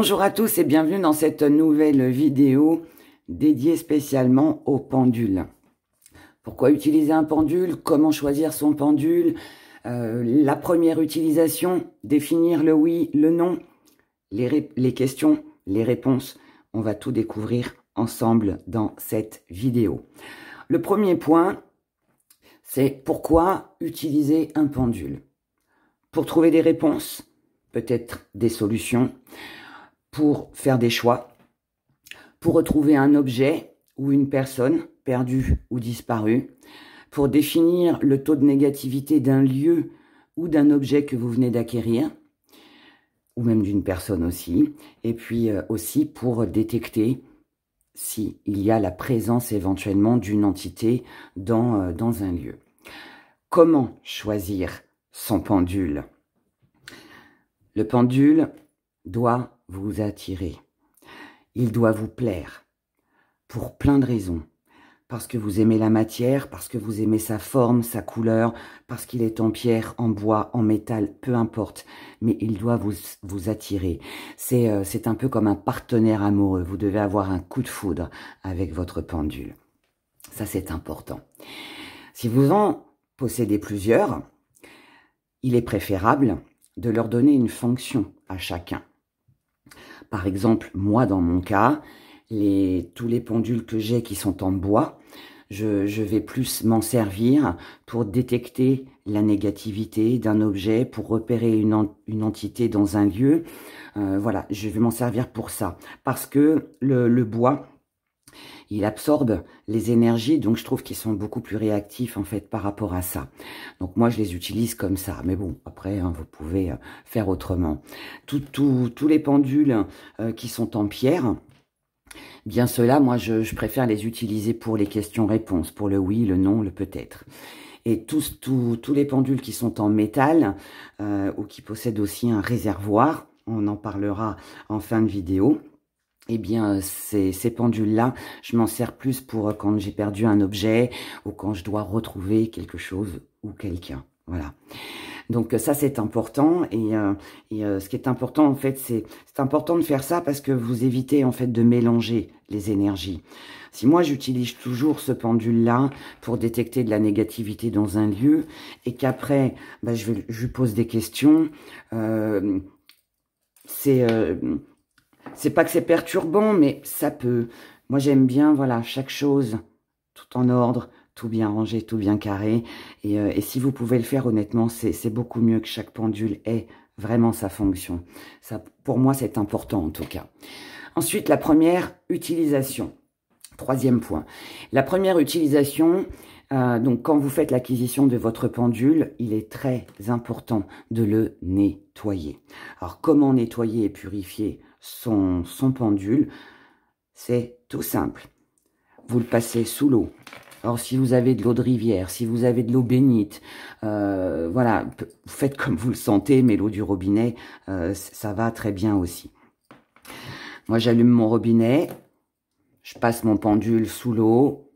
Bonjour à tous et bienvenue dans cette nouvelle vidéo dédiée spécialement au pendule. Pourquoi utiliser un pendule? Comment choisir son pendule? La première utilisation, définir le oui, le non, les questions, les réponses. On va tout découvrir ensemble dans cette vidéo. Le premier point, c'est pourquoi utiliser un pendule? Pour trouver des réponses, peut-être des solutions, pour faire des choix, pour retrouver un objet ou une personne perdue ou disparue, pour définir le taux de négativité d'un lieu ou d'un objet que vous venez d'acquérir, ou même d'une personne aussi, et puis aussi pour détecter s'il y a la présence éventuellement d'une entité dans un lieu. Comment choisir son pendule? Le pendule doit vous attirer. Il doit vous plaire pour plein de raisons. Parce que vous aimez la matière, parce que vous aimez sa forme, sa couleur, parce qu'il est en pierre, en bois, en métal, peu importe. Mais il doit vous attirer. C'est un peu comme un partenaire amoureux. Vous devez avoir un coup de foudre avec votre pendule. Ça, c'est important. Si vous en possédez plusieurs, il est préférable de leur donner une fonction à chacun. Par exemple, moi, dans mon cas, tous les pendules que j'ai qui sont en bois, je vais plus m'en servir pour détecter la négativité d'un objet, pour repérer une entité dans un lieu. Voilà, je vais m'en servir pour ça. Parce que le bois, il absorbe les énergies, donc je trouve qu'ils sont beaucoup plus réactifs en fait par rapport à ça. Donc moi je les utilise comme ça, mais bon après hein, vous pouvez faire autrement. Tous les pendules qui sont en pierre, bien ceux-là, moi je préfère les utiliser pour les questions-réponses, pour le oui, le non, le peut-être. Et tous les pendules qui sont en métal ou qui possèdent aussi un réservoir, on en parlera en fin de vidéo. Eh bien, ces pendules-là, je m'en sers plus pour quand j'ai perdu un objet ou quand je dois retrouver quelque chose ou quelqu'un. Voilà. Donc ça, c'est important. Et ce qui est important, en fait, c'est important de faire ça parce que vous évitez, en fait, de mélanger les énergies. Si moi, j'utilise toujours ce pendule-là pour détecter de la négativité dans un lieu et qu'après, bah, je lui pose des questions, c'est pas que c'est perturbant, mais ça peut. Moi, j'aime bien, voilà, chaque chose, tout en ordre, tout bien rangé, tout bien carré. Et si vous pouvez le faire, honnêtement, c'est beaucoup mieux que chaque pendule ait vraiment sa fonction. Ça, pour moi, c'est important, en tout cas. Ensuite, la première utilisation. Troisième point. La première utilisation, donc quand vous faites l'acquisition de votre pendule, il est très important de le nettoyer. Alors, comment nettoyer et purifier son pendule? C'est tout simple. Vous le passez sous l'eau. Alors, si vous avez de l'eau de rivière, si vous avez de l'eau bénite, voilà, vous faites comme vous le sentez, mais l'eau du robinet, ça va très bien aussi. Moi, j'allume mon robinet, je passe mon pendule sous l'eau,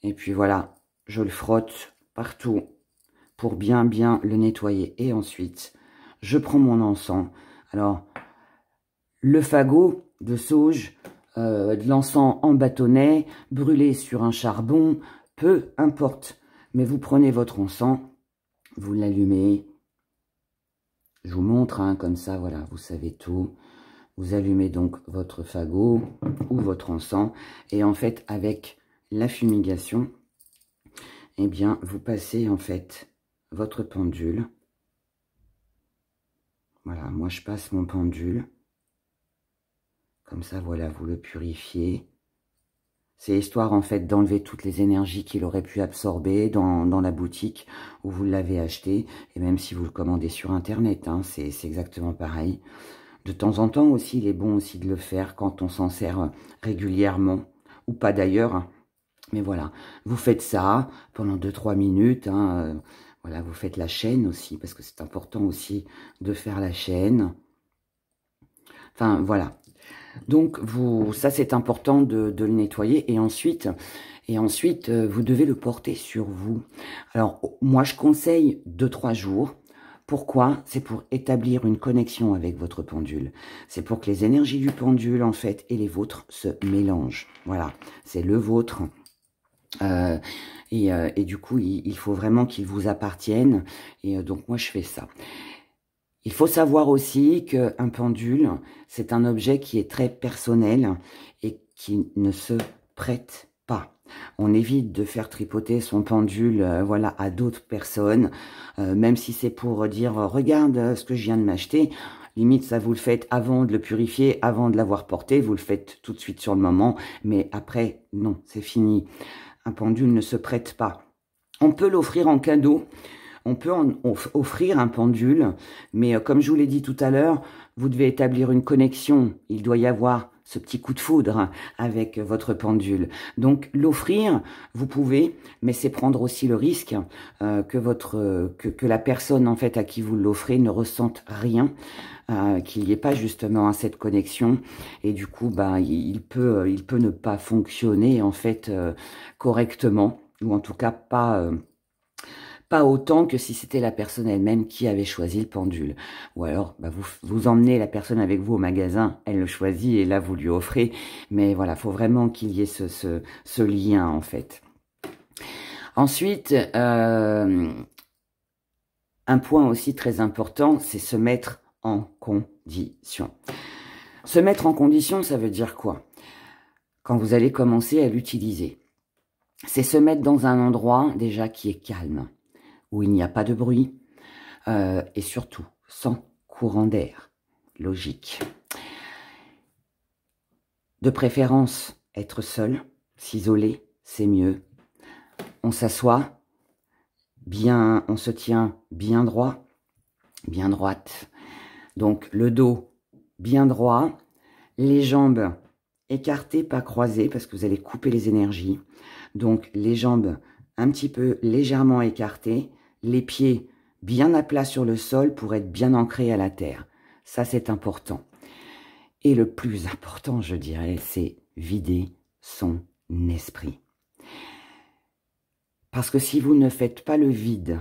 et puis voilà, je le frotte partout pour bien le nettoyer. Et ensuite, je prends mon encens. Alors, le fagot de sauge, de l'encens en bâtonnet, brûlé sur un charbon, peu importe. Mais vous prenez votre encens, vous l'allumez. Je vous montre, hein, comme ça, voilà, vous savez tout. Vous allumez donc votre fagot ou votre encens. Et en fait, avec la fumigation, eh bien, vous passez en fait votre pendule. Voilà, moi je passe mon pendule. Comme ça, voilà, vous le purifiez. C'est histoire, en fait, d'enlever toutes les énergies qu'il aurait pu absorber dans la boutique où vous l'avez acheté. Et même si vous le commandez sur Internet, hein, c'est exactement pareil. De temps en temps aussi, il est bon aussi de le faire quand on s'en sert régulièrement. Ou pas d'ailleurs, hein. Mais voilà, vous faites ça pendant 2-3 minutes. Hein, voilà, vous faites la chaîne aussi, parce que c'est important aussi de faire la chaîne. Enfin, voilà. Donc, ça, c'est important de le nettoyer. Et ensuite, vous devez le porter sur vous. Alors, moi, je conseille 2-3 jours Pourquoi? C'est pour établir une connexion avec votre pendule. C'est pour que les énergies du pendule, en fait, et les vôtres se mélangent. Voilà, c'est le vôtre. Et du coup, il faut vraiment qu'il vous appartienne. Et donc, moi, je fais ça. Il faut savoir aussi qu'un pendule, c'est un objet qui est très personnel et qui ne se prête pas. On évite de faire tripoter son pendule voilà, à d'autres personnes, même si c'est pour dire « Regarde ce que je viens de m'acheter ». Limite, ça vous le faites avant de le purifier, avant de l'avoir porté. Vous le faites tout de suite sur le moment. Mais après, non, c'est fini. Un pendule ne se prête pas. On peut l'offrir en cadeau. On peut offrir un pendule, mais comme je vous l'ai dit tout à l'heure, vous devez établir une connexion. Il doit y avoir ce petit coup de foudre avec votre pendule. Donc l'offrir, vous pouvez, mais c'est prendre aussi le risque que la personne en fait à qui vous l'offrez ne ressente rien, qu'il n'y ait pas justement cette connexion, et du coup bah il peut ne pas fonctionner en fait correctement, ou en tout cas pas autant que si c'était la personne elle-même qui avait choisi le pendule. Ou alors, bah vous emmenez la personne avec vous au magasin, elle le choisit et là, vous lui offrez. Mais voilà, faut vraiment qu'il y ait ce lien, en fait. Ensuite, un point aussi très important, c'est se mettre en condition. Se mettre en condition, ça veut dire quoi? Quand vous allez commencer à l'utiliser, c'est se mettre dans un endroit déjà qui est calme, où il n'y a pas de bruit, et surtout sans courant d'air. Logique. De préférence, être seul, s'isoler, c'est mieux. On s'assoit, bien, on se tient bien droit, bien droite. Donc le dos bien droit, les jambes écartées, pas croisées, parce que vous allez couper les énergies. Donc les jambes un petit peu légèrement écartées, les pieds bien à plat sur le sol pour être bien ancrés à la terre. Ça, c'est important. Et le plus important, je dirais, c'est vider son esprit. Parce que si vous ne faites pas le vide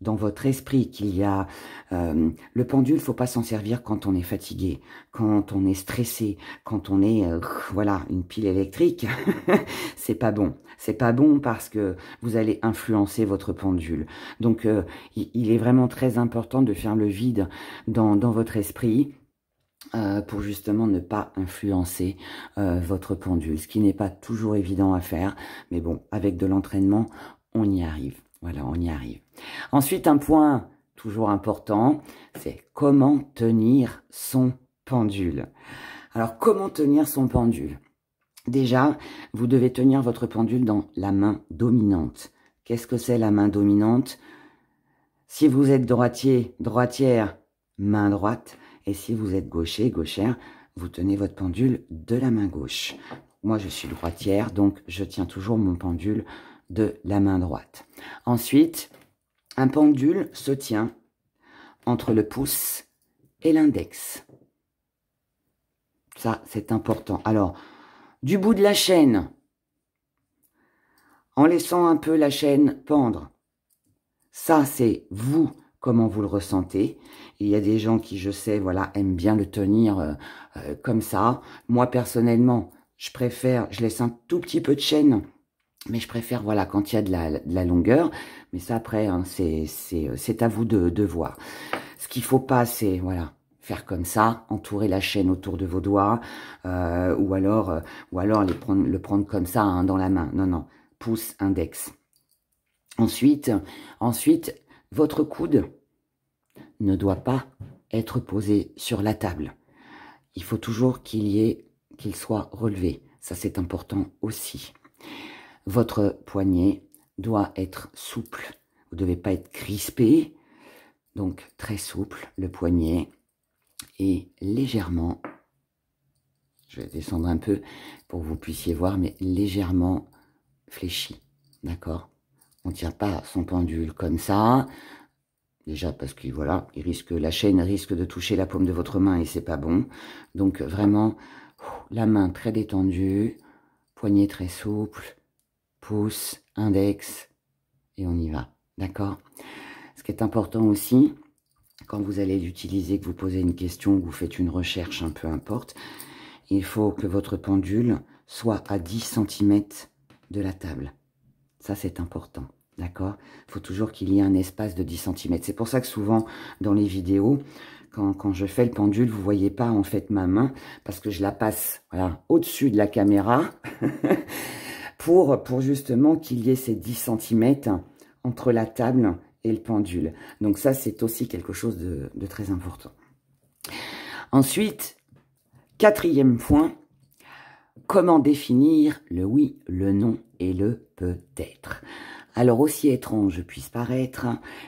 dans votre esprit, qu'il y a... le pendule, faut pas s'en servir quand on est fatigué, quand on est stressé, quand on est, voilà, une pile électrique. C'est pas bon. C'est pas bon parce que vous allez influencer votre pendule. Donc, il est vraiment très important de faire le vide dans votre esprit pour justement ne pas influencer votre pendule. Ce qui n'est pas toujours évident à faire. Mais bon, avec de l'entraînement, on y arrive. Voilà, on y arrive. Ensuite, un point toujours important, c'est comment tenir son pendule. Alors, comment tenir son pendule? Déjà, vous devez tenir votre pendule dans la main dominante. Qu'est-ce que c'est la main dominante? Si vous êtes droitier, droitière, main droite. Et si vous êtes gaucher, gauchère, vous tenez votre pendule de la main gauche. Moi, je suis droitière, donc je tiens toujours mon pendule de la main droite. Ensuite, un pendule se tient entre le pouce et l'index. Ça, c'est important. Alors, du bout de la chaîne, en laissant un peu la chaîne pendre. Ça, c'est vous, comment vous le ressentez. Il y a des gens qui, je sais, voilà, aiment bien le tenir comme ça. Moi, personnellement, je laisse un tout petit peu de chaîne. Mais je préfère, voilà, quand il y a de la longueur. Mais ça, après, hein, c'est à vous de voir. Ce qu'il faut pas, c'est, voilà, faire comme ça, entourer la chaîne autour de vos doigts, ou alors le prendre comme ça, hein, dans la main. Non, non, pouce, index. Ensuite, votre coude ne doit pas être posé sur la table. Il faut toujours qu'il soit relevé. Ça, c'est important aussi. Votre poignet doit être souple. Vous ne devez pas être crispé. Donc, très souple, le poignet. Et légèrement, je vais descendre un peu pour que vous puissiez voir, mais légèrement fléchi. D'accord? On ne tire pas son pendule comme ça. Déjà parce que, voilà, la chaîne risque de toucher la paume de votre main et c'est pas bon. Donc, vraiment, la main très détendue, poignet très souple, pouce, index, et on y va, d'accord? Ce qui est important aussi, quand vous allez l'utiliser, que vous posez une question, que vous faites une recherche, peu importe, il faut que votre pendule soit à 10 cm de la table. Ça, c'est important, d'accord? Il faut toujours qu'il y ait un espace de 10 cm. C'est pour ça que souvent, dans les vidéos, quand je fais le pendule, vous ne voyez pas en fait ma main, parce que je la passe voilà, au-dessus de la caméra pour justement qu'il y ait ces 10 cm entre la table et le pendule. Donc ça, c'est aussi quelque chose de très important. Ensuite, quatrième point, comment définir le oui, le non et le peut-être. Alors, aussi étrange puisse paraître,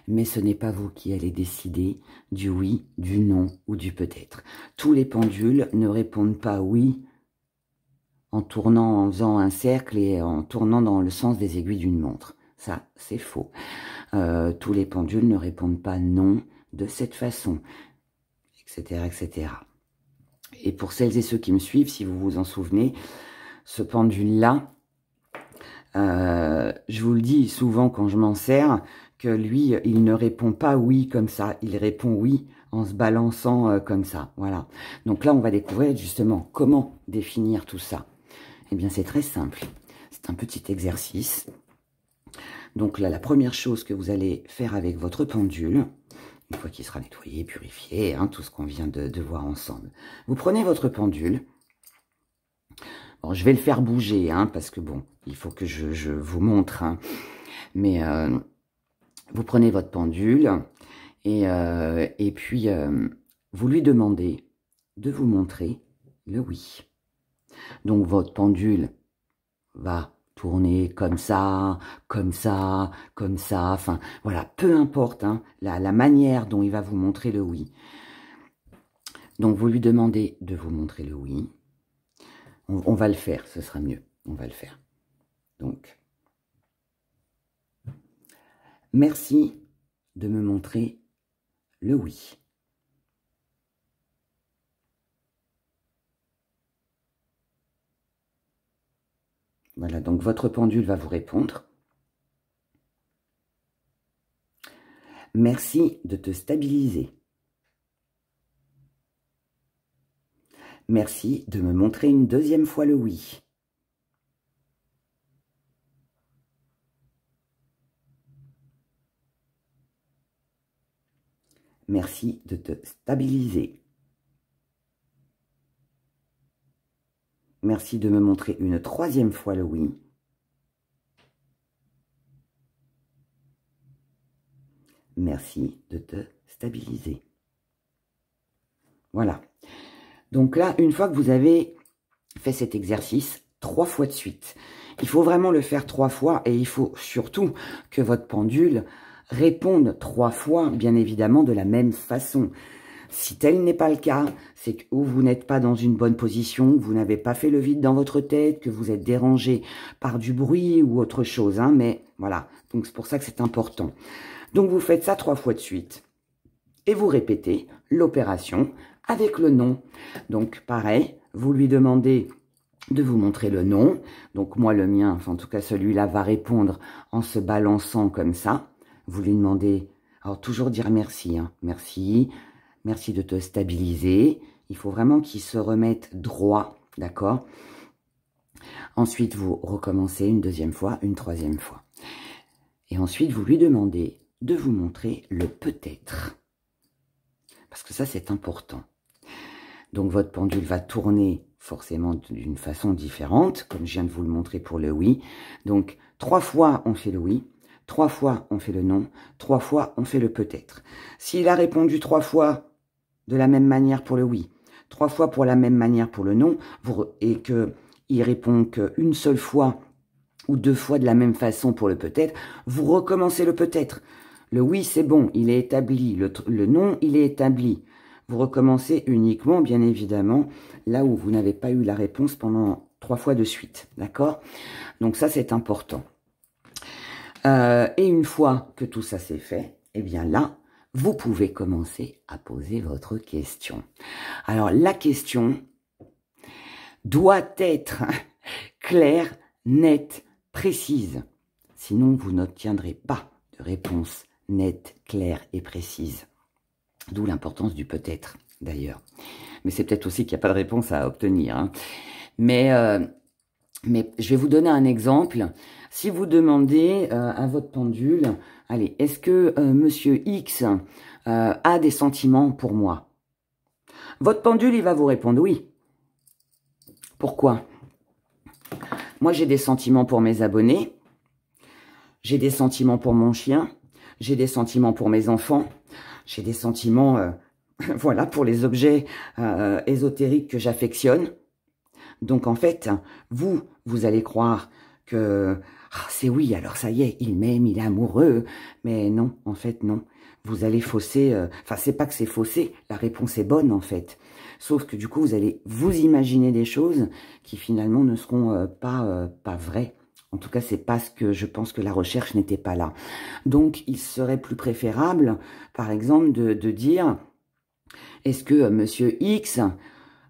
mais ce n'est pas vous qui allez décider du oui, du non ou du peut-être. Tous les pendules ne répondent pas oui en tournant, en faisant un cercle et en tournant dans le sens des aiguilles d'une montre. Ça, c'est faux. Tous les pendules ne répondent pas non de cette façon, etc., etc. Et pour celles et ceux qui me suivent, si vous vous en souvenez, ce pendule-là, je vous le dis souvent quand je m'en sers, que lui, il ne répond pas oui comme ça, il répond oui en se balançant comme ça, voilà. Donc là, on va découvrir justement comment définir tout ça. Eh bien, c'est très simple, c'est un petit exercice. Donc là, la première chose que vous allez faire avec votre pendule, une fois qu'il sera nettoyé, purifié, tout ce qu'on vient de voir ensemble, vous prenez votre pendule. Bon, je vais le faire bouger, parce que bon, il faut que je vous montre. Mais vous prenez votre pendule et puis vous lui demandez de vous montrer le oui. Donc votre pendule va tourner comme ça, comme ça, comme ça. Enfin, voilà, peu importe la manière dont il va vous montrer le oui. Donc vous lui demandez de vous montrer le oui. On va le faire, ce sera mieux. On va le faire. Donc, merci de me montrer le oui. Voilà, donc votre pendule va vous répondre. Merci de te stabiliser. Merci de me montrer une deuxième fois le oui. Merci de te stabiliser. Merci de me montrer une troisième fois le oui. Merci de te stabiliser. Voilà. Donc là, une fois que vous avez fait cet exercice 3 fois de suite, il faut vraiment le faire 3 fois et il faut surtout que votre pendule réponde 3 fois, bien évidemment, de la même façon. Si tel n'est pas le cas, c'est que ou vous n'êtes pas dans une bonne position, vous n'avez pas fait le vide dans votre tête, que vous êtes dérangé par du bruit ou autre chose. Mais voilà, donc c'est pour ça que c'est important. Donc vous faites ça 3 fois de suite. Et vous répétez l'opération avec le non. Donc pareil, vous lui demandez de vous montrer le non. Donc moi le mien, enfin en tout cas celui-là va répondre en se balançant comme ça. Vous lui demandez, alors toujours dire merci, merci. Merci de te stabiliser. Il faut vraiment qu'il se remette droit, d'accord? Ensuite, vous recommencez une deuxième fois, une troisième fois. Et ensuite, vous lui demandez de vous montrer le peut-être. Parce que ça, c'est important. Donc, votre pendule va tourner forcément d'une façon différente, comme je viens de vous le montrer pour le oui. Donc, 3 fois, on fait le oui. 3 fois, on fait le non. 3 fois, on fait le peut-être. S'il a répondu 3 fois de la même manière pour le oui, 3 fois pour la même manière pour le non, et qu'il répond qu'une seule fois ou 2 fois de la même façon pour le peut-être, vous recommencez le peut-être. Le oui, c'est bon, il est établi. Le non, il est établi. Vous recommencez uniquement, bien évidemment, là où vous n'avez pas eu la réponse pendant 3 fois de suite. D'accord? Donc ça, c'est important. Et une fois que tout ça c'est fait, eh bien là, vous pouvez commencer à poser votre question. Alors, la question doit être claire, nette, précise. Sinon, vous n'obtiendrez pas de réponse nette, claire et précise. D'où l'importance du peut-être, d'ailleurs. Mais c'est peut-être aussi qu'il n'y a pas de réponse à obtenir. Hein. Mais je vais vous donner un exemple. Si vous demandez à votre pendule, allez, est-ce que Monsieur X a des sentiments pour moi? Votre pendule, il va vous répondre oui. Pourquoi? Moi, j'ai des sentiments pour mes abonnés. J'ai des sentiments pour mon chien. J'ai des sentiments pour mes enfants. J'ai des sentiments, voilà, pour les objets ésotériques que j'affectionne. Donc, en fait, vous allez croire que c'est oui, alors ça y est, il m'aime, il est amoureux. Mais non, en fait, non. Vous allez fausser, enfin, c'est pas que c'est faussé, la réponse est bonne, en fait. Sauf que du coup, vous allez vous imaginer des choses qui finalement ne seront pas vraies. En tout cas, c'est parce que je pense que la recherche n'était pas là. Donc, il serait plus préférable, par exemple, de dire, est-ce que Monsieur X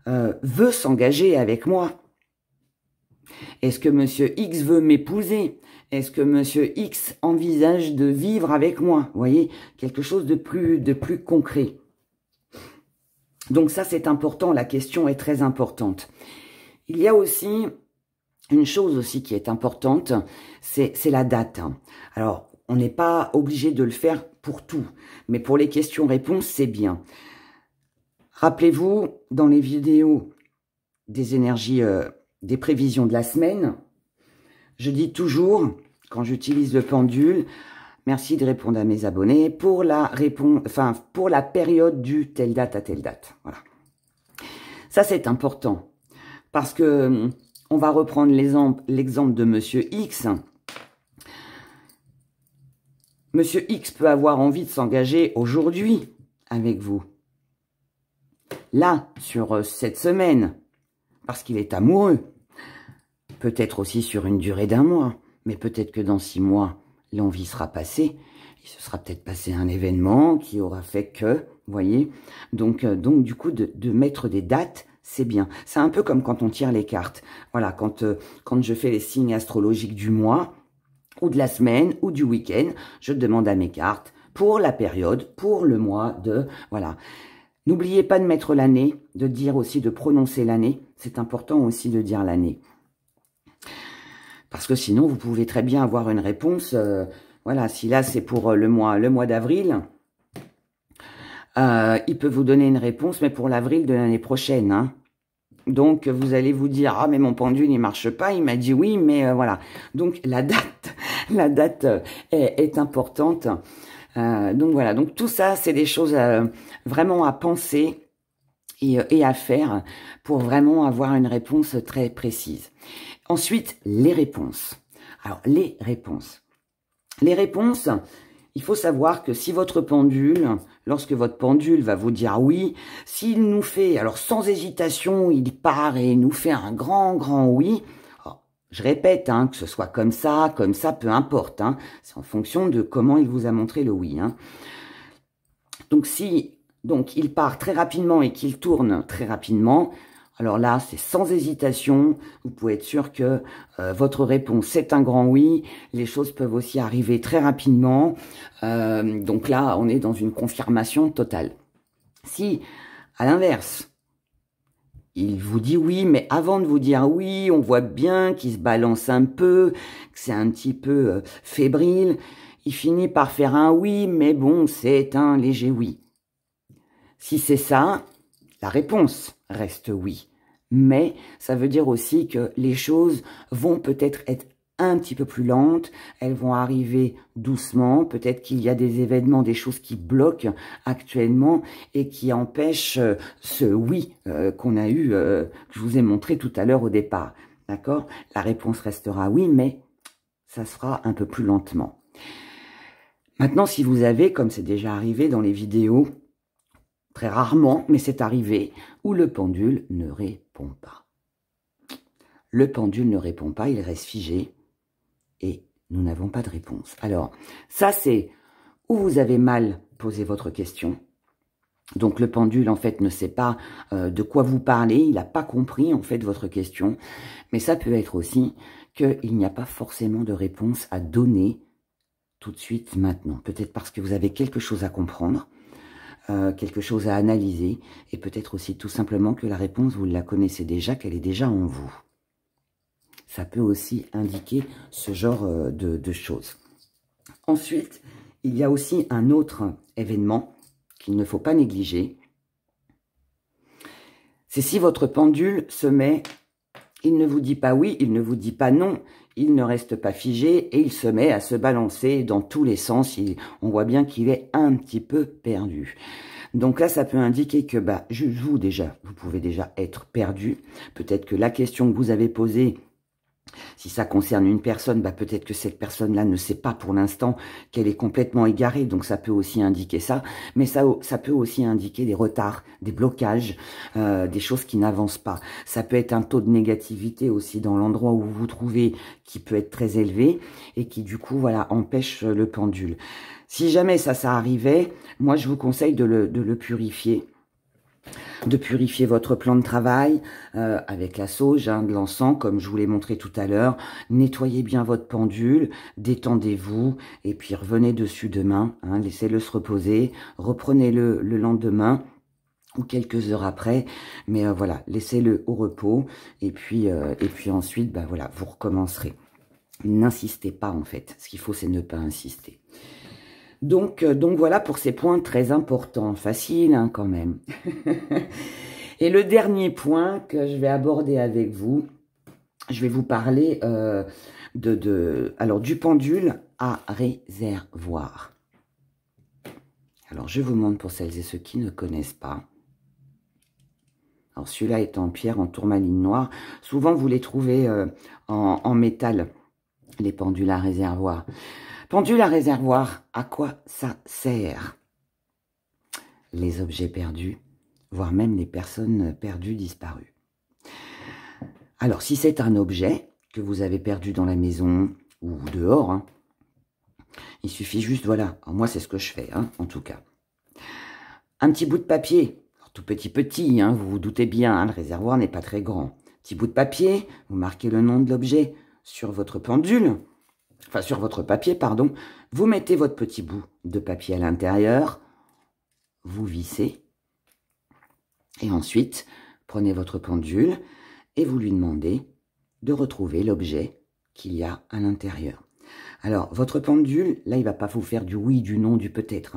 veut s'engager avec moi? Est-ce que Monsieur X veut m'épouser? Est-ce que Monsieur X envisage de vivre avec moi? Vous voyez, quelque chose de plus concret. Donc ça, c'est important, la question est très importante. Il y a aussi une chose aussi qui est importante, c'est la date. Alors, on n'est pas obligé de le faire pour tout, mais pour les questions-réponses, c'est bien. Rappelez-vous, dans les vidéos des énergies, des prévisions de la semaine, je dis toujours, quand j'utilise le pendule, merci de répondre à mes abonnés pour la période du telle date à telle date. Voilà. Ça, c'est important parce que on va reprendre l'exemple de Monsieur X. Monsieur X peut avoir envie de s'engager aujourd'hui avec vous. Là, sur cette semaine, parce qu'il est amoureux. Peut-être aussi sur une durée d'1 mois. Mais peut-être que dans 6 mois, l'envie sera passée. Il se sera peut-être passé un événement qui aura fait que, vous voyez. Donc du coup, de mettre des dates, c'est bien. C'est un peu comme quand on tire les cartes. Voilà, quand je fais les signes astrologiques du mois, ou de la semaine, ou du week-end, je demande à mes cartes pour la période, pour le mois de... Voilà. N'oubliez pas de mettre l'année, de dire aussi, de prononcer l'année. C'est important aussi de dire l'année. Parce que sinon, vous pouvez très bien avoir une réponse. Voilà, si là, c'est pour le mois d'avril, il peut vous donner une réponse, mais pour l'avril de l'année prochaine. Hein. Donc, vous allez vous dire, ah, mais mon pendule, il marche pas. Il m'a dit oui, mais voilà. Donc, la date est importante. Donc, voilà. Donc, tout ça, c'est des choses vraiment à penser et à faire pour vraiment avoir une réponse très précise. Ensuite, les réponses. Alors, les réponses. Les réponses, il faut savoir que si votre pendule, lorsque votre pendule va vous dire oui, s'il nous fait, alors sans hésitation, il part et nous fait un grand oui. Alors, je répète, hein, que ce soit comme ça, peu importe. Hein, c'est en fonction de comment il vous a montré le oui. Hein. Donc, si il part très rapidement et qu'il tourne très rapidement, alors là, c'est sans hésitation. Vous pouvez être sûr que votre réponse, c'est un grand oui. Les choses peuvent aussi arriver très rapidement. Donc là, on est dans une confirmation totale. Si, à l'inverse, il vous dit oui, mais avant de vous dire oui, on voit bien qu'il se balance un peu, que c'est un petit peu fébrile. Il finit par faire un oui, mais bon, c'est un léger oui. Si c'est ça, la réponse reste oui. Mais ça veut dire aussi que les choses vont peut-être être un petit peu plus lentes, elles vont arriver doucement, peut-être qu'il y a des événements, des choses qui bloquent actuellement et qui empêchent ce oui qu'on a eu, que je vous ai montré tout à l'heure au départ. D'accord? La réponse restera oui, mais ça se fera un peu plus lentement. Maintenant, si vous avez, comme c'est déjà arrivé dans les vidéos, très rarement, mais c'est arrivé, où le pendule ne répond pas. Le pendule ne répond pas, il reste figé et nous n'avons pas de réponse. Alors, ça c'est où vous avez mal posé votre question. Donc le pendule en fait ne sait pas de quoi vous parlez, il n'a pas compris en fait votre question. Mais ça peut être aussi qu'il n'y a pas forcément de réponse à donner tout de suite maintenant. Peut-être parce que vous avez quelque chose à comprendre. quelque chose à analyser, et peut-être aussi tout simplement que la réponse, vous la connaissez déjà, qu'elle est déjà en vous. Ça peut aussi indiquer ce genre de choses. Ensuite, il y a aussi un autre événement qu'il ne faut pas négliger. C'est si votre pendule se met, il ne vous dit pas oui, il ne vous dit pas non, il ne reste pas figé et il se met à se balancer dans tous les sens. On voit bien qu'il est un petit peu perdu. Donc là, ça peut indiquer que vous pouvez déjà être perdu. Peut-être que la question que vous avez posée, si ça concerne une personne, peut-être que cette personne-là ne sait pas pour l'instant qu'elle est complètement égarée, donc ça peut aussi indiquer ça. Mais ça peut aussi indiquer des retards, des blocages, des choses qui n'avancent pas. Ça peut être un taux de négativité aussi dans l'endroit où vous vous trouvez qui peut être très élevé et qui du coup, voilà, empêche le pendule. Si jamais ça arrivait, moi je vous conseille de le purifier. De purifier votre plan de travail avec la sauge, de l'encens, comme je vous l'ai montré tout à l'heure. Nettoyez bien votre pendule, détendez-vous, et puis revenez dessus demain. Laissez-le se reposer, reprenez-le le lendemain ou quelques heures après. Mais voilà, laissez-le au repos, et puis ensuite, voilà, vous recommencerez. N'insistez pas, en fait. Ce qu'il faut, c'est ne pas insister. Donc voilà pour ces points très importants, faciles quand même. Et le dernier point que je vais aborder avec vous, je vais vous parler alors du pendule à réservoir. Alors je vous montre pour celles et ceux qui ne connaissent pas. Alors celui-là est en pierre, en tourmaline noire. Souvent vous les trouvez en métal, les pendules à réservoir. Pendule à réservoir, à quoi ça sert? Les objets perdus, voire même les personnes perdues, disparues. Alors, si c'est un objet que vous avez perdu dans la maison ou dehors, il suffit juste, voilà, alors moi c'est ce que je fais, en tout cas. Un petit bout de papier, tout petit, vous vous doutez bien, le réservoir n'est pas très grand. Petit bout de papier, vous marquez le nom de l'objet sur votre pendule, enfin sur votre papier, pardon, vous mettez votre petit bout de papier à l'intérieur, vous vissez, et ensuite, prenez votre pendule et vous lui demandez de retrouver l'objet qu'il y a à l'intérieur. Alors, votre pendule, là, il ne va pas vous faire du oui, du non, du peut-être.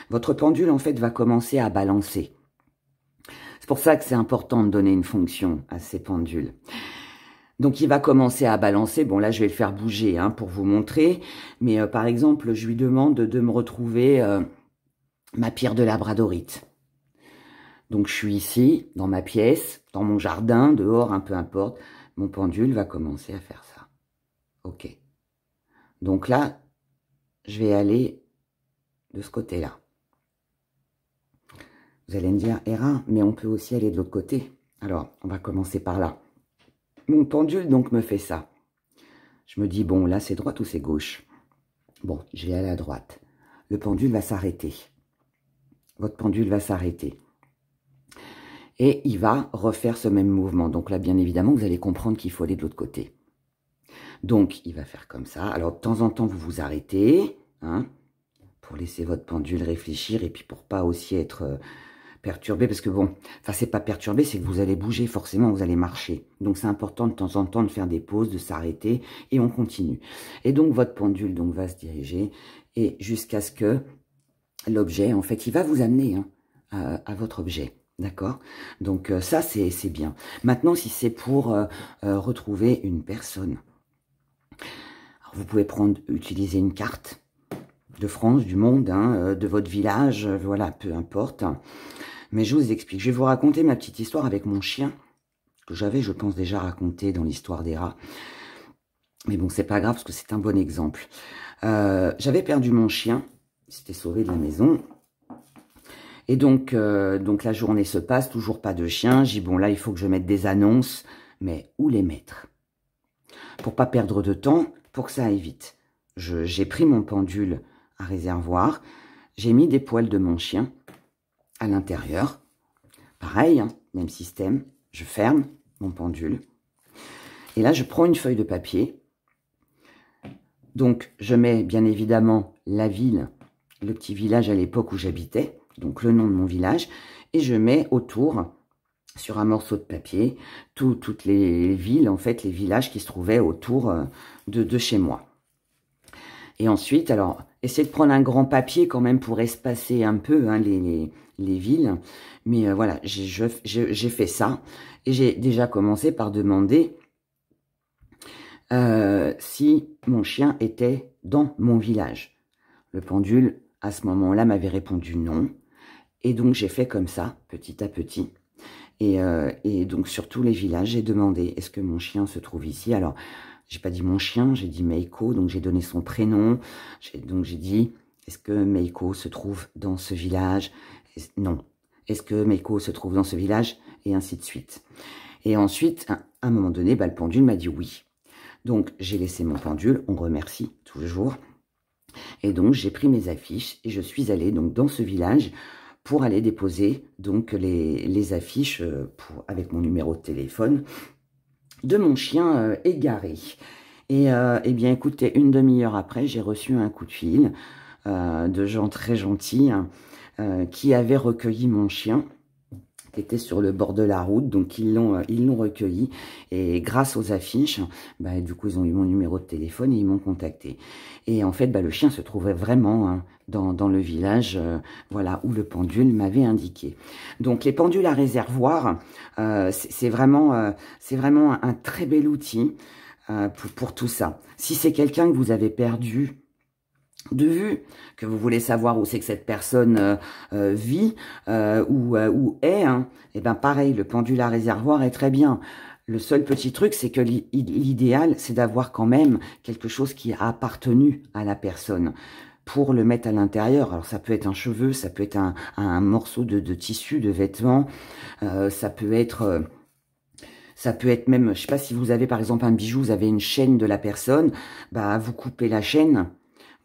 Votre pendule, en fait, va commencer à balancer. C'est pour ça que c'est important de donner une fonction à ces pendules. Donc, il va commencer à balancer. Bon, là, je vais le faire bouger pour vous montrer. Mais, par exemple, je lui demande de me retrouver ma pierre de labradorite. Donc, je suis ici, dans ma pièce, dans mon jardin, dehors, peu importe. Mon pendule va commencer à faire ça. OK. Donc là, je vais aller de ce côté-là. Vous allez me dire, Héra, mais on peut aussi aller de l'autre côté. Alors, on va commencer par là. Mon pendule, donc, me fait ça. Je me dis, bon, là, c'est droite ou c'est gauche? Bon, je vais aller à droite. Le pendule va s'arrêter. Votre pendule va s'arrêter. Et il va refaire ce même mouvement. Donc là, bien évidemment, vous allez comprendre qu'il faut aller de l'autre côté. Donc, il va faire comme ça. Alors, de temps en temps, vous vous arrêtez, pour laisser votre pendule réfléchir et puis pour pas aussi être perturbé. Parce que bon, enfin, c'est pas perturbé, c'est que vous allez bouger, forcément, vous allez marcher. Donc, c'est important de temps en temps de faire des pauses, de s'arrêter et on continue. Et donc, votre pendule va se diriger et jusqu'à ce que l'objet, en fait, il va vous amener à votre objet. D'accord? Donc, ça, c'est bien. Maintenant, si c'est pour retrouver une personne, alors, vous pouvez utiliser une carte de France, du monde, de votre village, voilà, peu importe. Mais je vous explique. Je vais vous raconter ma petite histoire avec mon chien, que j'avais, je pense, déjà raconté dans l'histoire des rats. Mais bon, c'est pas grave, parce que c'est un bon exemple. J'avais perdu mon chien, il s'était sauvé de la maison. Et donc la journée se passe, toujours pas de chien. J'ai dit, bon, là, il faut que je mette des annonces, mais où les mettre? Pour pas perdre de temps, pour que ça aille vite. J'ai pris mon pendule à réservoir, j'ai mis des poils de mon chien à l'intérieur. Pareil, même système, je ferme mon pendule. Et là, je prends une feuille de papier. Donc, je mets bien évidemment la ville, le petit village à l'époque où j'habitais. donc le nom de mon village, et je mets autour, sur un morceau de papier, toutes les villes, en fait, les villages qui se trouvaient autour de chez moi. Et ensuite, alors, essayez de prendre un grand papier quand même pour espacer un peu hein, les villes. Mais voilà, j'ai fait ça. Et j'ai déjà commencé par demander si mon chien était dans mon village. Le pendule, à ce moment-là, m'avait répondu non. Et donc, j'ai fait comme ça, petit à petit. Et donc, sur tous les villages, j'ai demandé, est-ce que mon chien se trouve ici? Alors, j'ai pas dit mon chien, j'ai dit Meiko, donc j'ai donné son prénom. Donc, j'ai dit, est-ce que Meiko se trouve dans ce village? Non. Est-ce que Meiko se trouve dans ce village? Et ainsi de suite. Et ensuite, à un moment donné, le pendule m'a dit oui. Donc, j'ai laissé mon pendule, on remercie toujours. Et donc, j'ai pris mes affiches et je suis allée donc dans ce village pour aller déposer donc les affiches avec mon numéro de téléphone de mon chien égaré. Et eh bien, écoutez, une demi-heure après, j'ai reçu un coup de fil de gens très gentils qui avaient recueilli mon chien, qui était sur le bord de la route, donc ils l'ont recueilli, et grâce aux affiches, bah, du coup ils ont eu mon numéro de téléphone et ils m'ont contacté. Et en fait, bah, le chien se trouvait vraiment hein, dans le village, voilà, où le pendule m'avait indiqué. Donc les pendules à réservoir, c'est vraiment un très bel outil pour tout ça. Si c'est quelqu'un que vous avez perdu de vue, que vous voulez savoir où c'est que cette personne vit ou est, hein, et ben pareil, le pendule à réservoir est très bien. Le seul petit truc, c'est que l'idéal, c'est d'avoir quand même quelque chose qui a appartenu à la personne pour le mettre à l'intérieur. Alors ça peut être un cheveu, ça peut être un morceau de tissu, de vêtements, ça peut être même, je sais pas si vous avez par exemple un bijou, vous avez une chaîne de la personne, bah vous coupez la chaîne.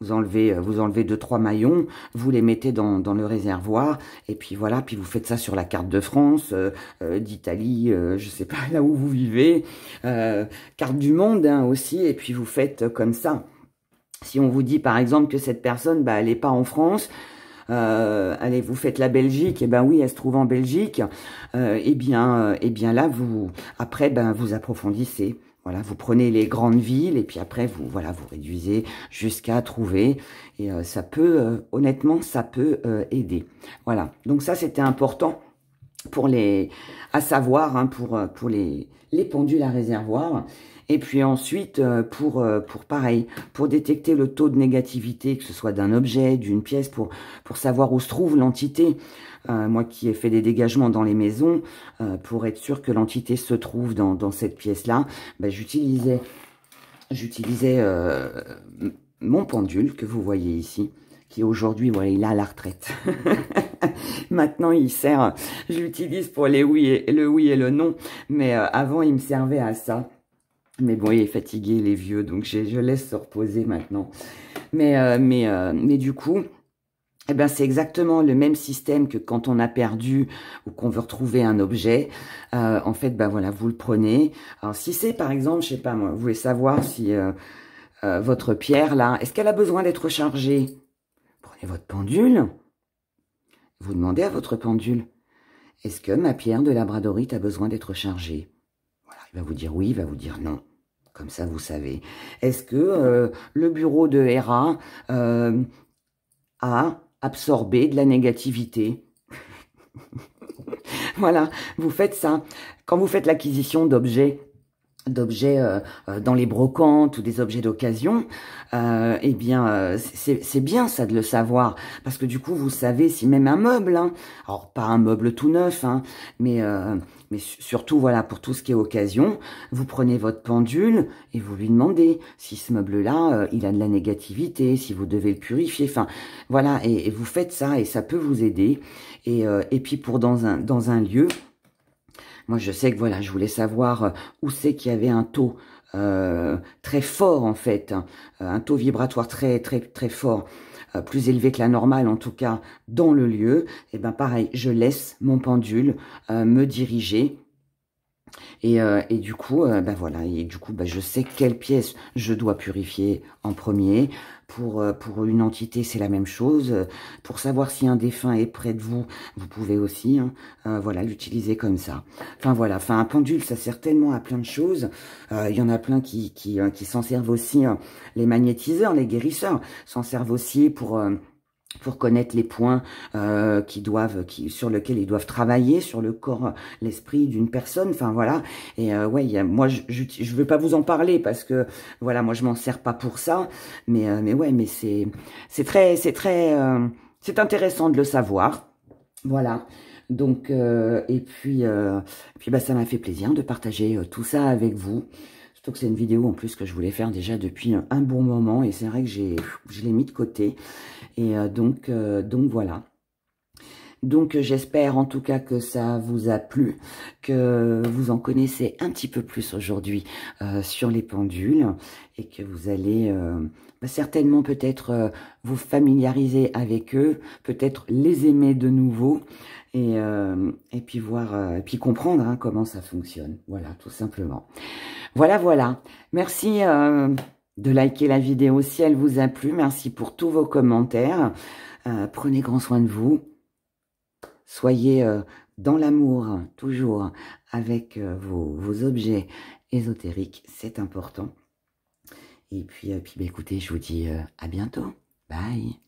Vous enlevez 2-3 maillons, vous les mettez dans le réservoir, et puis voilà, puis vous faites ça sur la carte de France, d'Italie, je sais pas là où vous vivez, carte du monde hein, aussi, et puis vous faites comme ça. Si on vous dit par exemple que cette personne, bah, elle n'est pas en France, allez, vous faites la Belgique, et ben oui, elle se trouve en Belgique, et bien là, après, ben vous approfondissez. Voilà, vous prenez les grandes villes et puis après, vous réduisez jusqu'à trouver. Et ça peut, honnêtement, ça peut aider. Voilà, donc ça, c'était important à savoir hein, pour les pendules à réservoir. Et puis ensuite, pour pareil, pour détecter le taux de négativité, que ce soit d'un objet, d'une pièce, pour savoir où se trouve l'entité. Moi qui ai fait des dégagements dans les maisons, pour être sûr que l'entité se trouve dans cette pièce-là, ben, j'utilisais mon pendule que vous voyez ici, qui aujourd'hui, voilà, il est à la retraite. Maintenant, il sert, je l'utilise pour le oui et le non, mais avant, il me servait à ça. Mais bon, il est fatigué, il est vieux, donc je laisse se reposer maintenant. Mais du coup, eh ben, c'est exactement le même système que quand on a perdu ou qu'on veut retrouver un objet. En fait, ben voilà, vous le prenez. Alors, si c'est, par exemple, je sais pas moi, vous voulez savoir si votre pierre, là, est-ce qu'elle a besoin d'être chargée? Prenez votre pendule. Vous demandez à votre pendule, est-ce que ma pierre de labradorite a besoin d'être chargée? Voilà, il va vous dire oui, il va vous dire non. Comme ça, vous savez. Est-ce que le bureau de Hera a absorber de la négativité. Voilà, vous faites ça. Quand vous faites l'acquisition d'objets dans les brocantes ou des objets d'occasion, eh bien, c'est bien ça de le savoir, parce que du coup, vous savez si même un meuble, hein, alors pas un meuble tout neuf, hein, mais surtout, voilà, pour tout ce qui est occasion, vous prenez votre pendule et vous lui demandez si ce meuble-là, il a de la négativité, si vous devez le purifier, enfin, voilà, et vous faites ça, et ça peut vous aider, et puis pour dans un lieu. Moi, je sais que, voilà, je voulais savoir où c'est qu'il y avait un taux très fort, en fait, hein, un taux vibratoire très fort, plus élevé que la normale, en tout cas, dans le lieu. Et ben pareil, je laisse mon pendule me diriger Et du coup, bah voilà, et du coup, bah, je sais quelle pièce je dois purifier en premier. Pour une entité, c'est la même chose. Pour savoir si un défunt est près de vous, vous pouvez aussi, hein, voilà, l'utiliser comme ça. Enfin voilà, enfin un pendule, ça sert tellement à plein de choses. Il y en a plein qui s'en servent aussi. Les magnétiseurs, les guérisseurs s'en servent aussi pour connaître les points sur lesquels ils doivent travailler sur le corps, l'esprit d'une personne. Enfin voilà. Et ouais, moi je veux pas vous en parler parce que voilà, moi je m'en sers pas pour ça. Mais ouais, mais c'est intéressant de le savoir. Voilà. Donc et puis bah ça m'a fait plaisir de partager tout ça avec vous. Surtout que c'est une vidéo en plus que je voulais faire déjà depuis un bon moment et c'est vrai que je l'ai mis de côté. Et donc voilà. Donc j'espère en tout cas que ça vous a plu, que vous en connaissez un petit peu plus aujourd'hui sur les pendules et que vous allez certainement peut-être vous familiariser avec eux, peut-être les aimer de nouveau et puis voir, et puis comprendre hein, comment ça fonctionne. Voilà, tout simplement. Voilà, voilà. Merci de liker la vidéo si elle vous a plu. Merci pour tous vos commentaires. Prenez grand soin de vous. Soyez dans l'amour, toujours, avec vos objets ésotériques. C'est important. Et puis bah, écoutez, je vous dis à bientôt. Bye.